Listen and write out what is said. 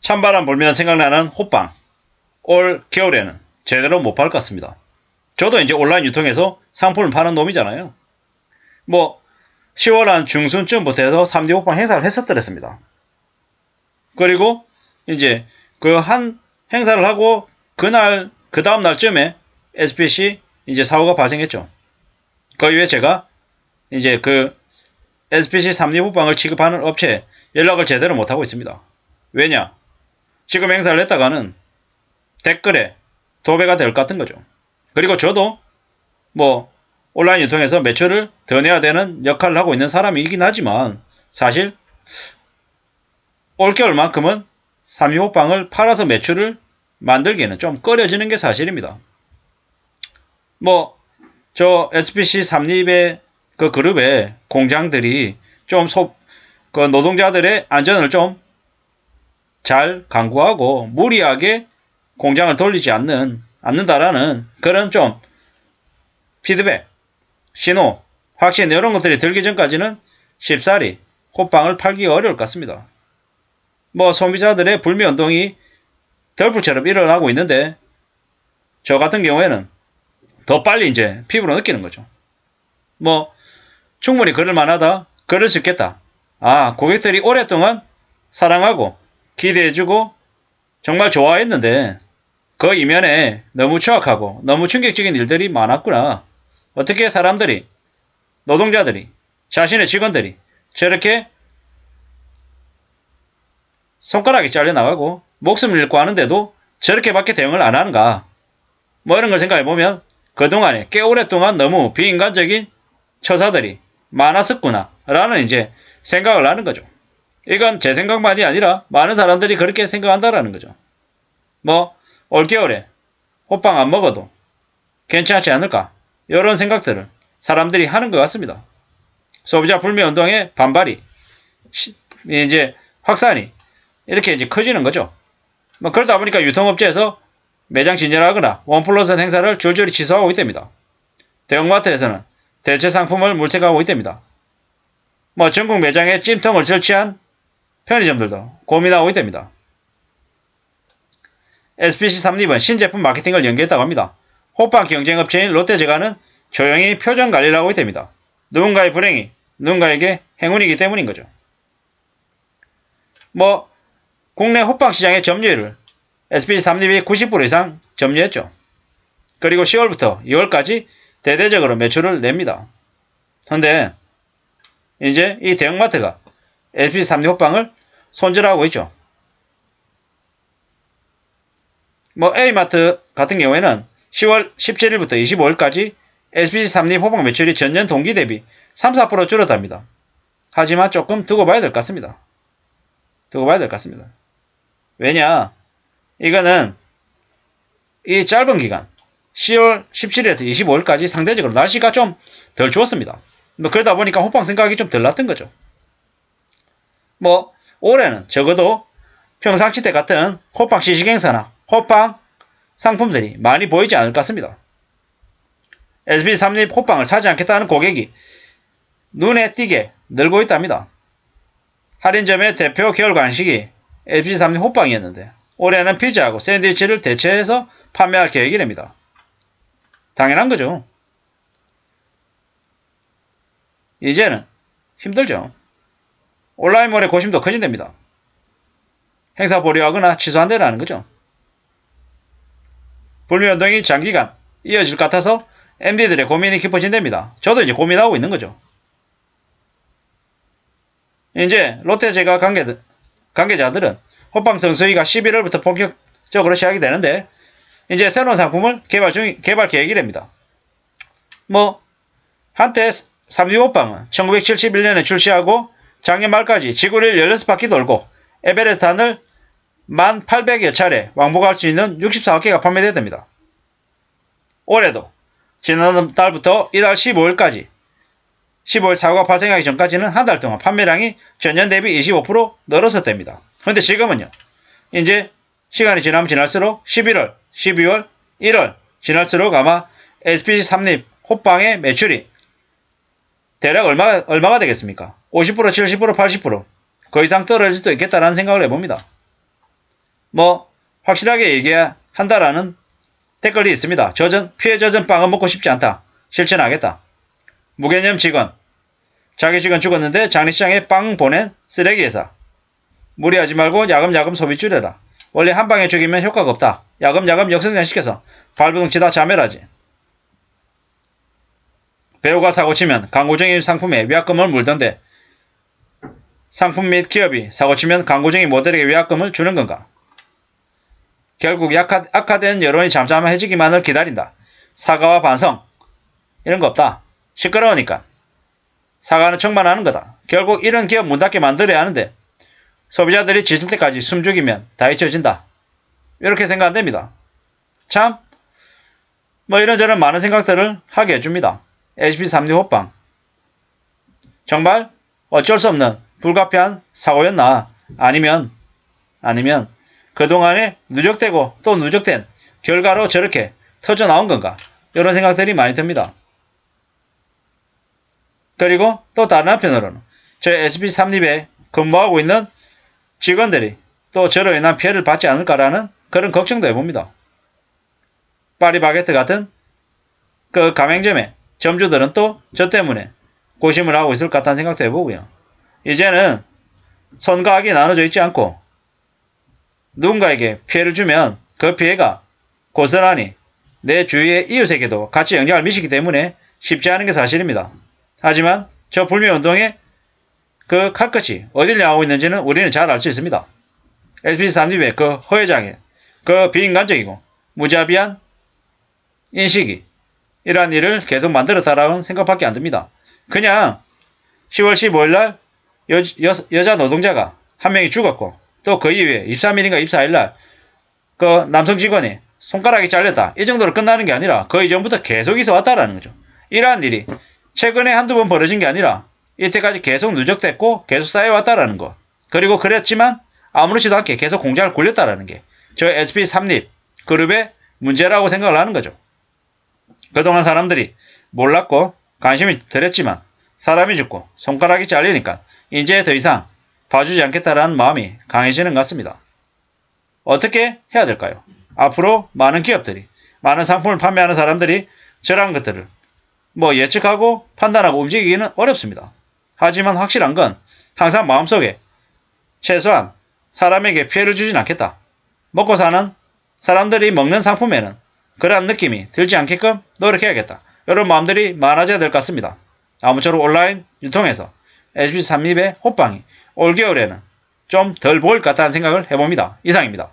찬바람 불면 생각나는 호빵. 올 겨울에는 제대로 못 팔 것 같습니다. 저도 이제 온라인 유통에서 상품을 파는 놈이잖아요. 뭐 10월 한 중순쯤부터 해서 3D 호빵 행사를 했었더랬습니다. 그리고 이제 그 한 행사를 하고 그 다음 날쯤에 SPC 이제 사고가 발생했죠. 그 이후에 제가 이제 그 SPC 3D 호빵을 취급하는 업체에 연락을 제대로 못하고 있습니다. 왜냐? 지금 행사를 했다가는 댓글에 도배가 될 것 같은 거죠. 그리고 저도 뭐 온라인 유통에서 매출을 더 내야 되는 역할을 하고 있는 사람이긴 하지만 사실 올겨울만큼은 3위 호빵을 팔아서 매출을 만들기에는 좀 꺼려지는 게 사실입니다. 뭐 저 SPC 3립의 그 그룹의 공장들이 좀 그 노동자들의 안전을 좀 잘 강구하고 무리하게 공장을 돌리지 않는다라는 그런 좀 피드백, 신호, 확신 이런 것들이 들기 전까지는 쉽사리 호빵을 팔기가 어려울 것 같습니다. 뭐 소비자들의 불매운동이 덜불처럼 일어나고 있는데 저 같은 경우에는 더 빨리 이제 피부로 느끼는 거죠. 뭐 충분히 그럴 만하다, 그럴 수 있겠다. 아, 고객들이 오랫동안 사랑하고 기대해주고 정말 좋아했는데 그 이면에 너무 추악하고 너무 충격적인 일들이 많았구나. 어떻게 사람들이, 노동자들이, 자신의 직원들이 저렇게 손가락이 잘려나가고 목숨을 잃고 하는데도 저렇게밖에 대응을 안 하는가. 뭐 이런 걸 생각해보면 그동안에 꽤 오랫동안 너무 비인간적인 처사들이 많았었구나 라는 이제 생각을 하는 거죠. 이건 제 생각만이 아니라 많은 사람들이 그렇게 생각한다라는 거죠. 뭐 올겨울에 호빵 안 먹어도 괜찮지 않을까 이런 생각들을 사람들이 하는 것 같습니다. 소비자 불매 운동의 반발이 이제 확산이 이렇게 이제 커지는 거죠. 뭐 그러다 보니까 유통업체에서 매장 진열하거나 원 플러스 행사를 줄줄이 취소하고 있답니다. 대형마트에서는 대체 상품을 물색하고 있답니다. 뭐 전국 매장에 찜통을 설치한 편의점들도 고민하고 있답니다. SPC 3립은 신제품 마케팅을 연계했다고 합니다. 호빵 경쟁업체인 롯데제과는 조용히 표정 관리를 하고 있답니다. 누군가의 불행이 누군가에게 행운이기 때문인 거죠. 뭐 국내 호빵 시장의 점유율을 SPC 3립이 90% 이상 점유했죠. 그리고 10월부터 2월까지 대대적으로 매출을 냅니다. 근데 이제 이 대형마트가 SPC 3립 호빵을 손절하고 있죠. 뭐 A마트 같은 경우에는 10월 17일부터 25일까지 SPC 3립 호빵 매출이 전년 동기 대비 3, 4% 줄었답니다. 하지만 조금 두고 봐야 될 것 같습니다. 두고 봐야 될 것 같습니다. 왜냐? 이거는 이 짧은 기간 10월 17일에서 25일까지 상대적으로 날씨가 좀 덜 추웠습니다. 뭐 그러다 보니까 호빵 생각이 좀 덜 났던 거죠. 뭐 올해는 적어도 평상시 때 같은 호빵 시식 행사나 호빵 상품들이 많이 보이지 않을 것 같습니다. SB 3립 호빵을 사지 않겠다는 고객이 눈에 띄게 늘고 있답니다. 할인점의 대표 겨울 간식이 SB 3립 호빵이었는데 올해는 피자하고 샌드위치를 대체해서 판매할 계획이랍니다. 당연한 거죠. 이제는 힘들죠. 온라인몰의 고심도 커진답니다. 행사 보류하거나 취소한다는 거죠. 불매운동이 장기간 이어질 것 같아서 MD들의 고민이 깊어진답니다. 저도 이제 고민하고 있는 거죠. 이제 롯데제과 관계자들은 호빵 성수기가 11월부터 본격적으로 시작이 되는데 이제 새로운 상품을 개발 계획이랍니다. 뭐 한때 3D 호빵은 1971년에 출시하고 작년 말까지 지구를 16바퀴 돌고 에베레스트산을 1800여 차례 왕복할 수 있는 64개가 판매되답니다. 올해도 지난달부터 이달 15일까지 15일 사고가 발생하기 전까지는 한 달 동안 판매량이 전년 대비 25% 늘었었답니다. 그런데 지금은요. 이제 시간이 지나면 지날수록 11월, 12월, 1월 지날수록 아마 SPC 3립 호빵의 매출이 대략 얼마가 되겠습니까? 50%, 70%, 80%. 그 이상 떨어질 수도 있겠다라는 생각을 해봅니다. 확실하게 얘기한다라는 댓글이 있습니다. 피해 젖은 빵은 먹고 싶지 않다. 실천하겠다. 무개념 직원. 자기 직원 죽었는데 장례식장에 빵 보낸 쓰레기 회사. 무리하지 말고 야금야금 소비 줄여라. 원래 한 방에 죽이면 효과가 없다. 야금야금 역성장시켜서 발버둥 치다 자멸하지. 배우가 사고치면 광고쟁이 상품에 위약금을 물던데 상품 및 기업이 사고치면 광고쟁이 모델에게 위약금을 주는 건가? 결국 악화된 여론이 잠잠해지기만을 기다린다. 사과와 반성 이런 거 없다. 시끄러우니까. 사과는 척만하는 거다. 결국 이런 기업 문 닫게 만들어야 하는데 소비자들이 지칠 때까지 숨죽이면 다 잊혀진다. 이렇게 생각 안 됩니다. 참 이런저런 많은 생각들을 하게 해줍니다. SB3D 호빵. 정말 어쩔 수 없는 불가피한 사고였나? 아니면 그동안에 누적되고 또 누적된 결과로 저렇게 터져 나온 건가? 이런 생각들이 많이 듭니다. 그리고 또 다른 한편으로는 저희 SB3립에 근무하고 있는 직원들이 또 저로 인한 피해를 받지 않을까라는 그런 걱정도 해봅니다. 파리바게트 같은 그 가맹점의 점주들은 또 저 때문에 고심을 하고 있을 것 같다는 생각도 해보고요. 이제는 선과 악이 나눠져 있지 않고 누군가에게 피해를 주면 그 피해가 고스란히 내 주위의 이웃에게도 같이 영향을 미치기 때문에 쉽지 않은 게 사실입니다. 하지만 저 불매운동의 그 칼끝이 어디를 향하고 있는지는 우리는 잘 알 수 있습니다. SB3립의 그 허회장의 그 비인간적이고 무자비한 인식이 이러한 일을 계속 만들었다라는 생각밖에 안 듭니다. 그냥 10월 15일날 여자 노동자가 한 명이 죽었고 또 그 이후에 23일인가 24일날 그 남성 직원이 손가락이 잘렸다. 이 정도로 끝나는 게 아니라 그 이전부터 계속 있어 왔다라는 거죠. 이러한 일이 최근에 한두 번 벌어진 게 아니라 이때까지 계속 누적됐고 계속 쌓여왔다라는 거. 그리고 그랬지만 아무렇지도 않게 계속 공장을 굴렸다라는 게 저희 SB3립 그룹의 문제라고 생각을 하는 거죠. 그동안 사람들이 몰랐고 관심이 덜했지만 사람이 죽고 손가락이 잘리니까 이제 더 이상 봐주지 않겠다라는 마음이 강해지는 것 같습니다. 어떻게 해야 될까요? 앞으로 많은 기업들이 많은 상품을 판매하는 사람들이 저러한 것들을 예측하고 판단하고 움직이기는 어렵습니다. 하지만 확실한 건 항상 마음속에 최소한 사람에게 피해를 주진 않겠다. 먹고 사는 사람들이 먹는 상품에는 그러한 느낌이 들지 않게끔 노력해야겠다. 이런 마음들이 많아져야 될 것 같습니다. 아무쪼록 온라인 유통에서 SB3립의 호빵이 올겨울에는 좀 덜 보일 것 같다는 생각을 해봅니다. 이상입니다.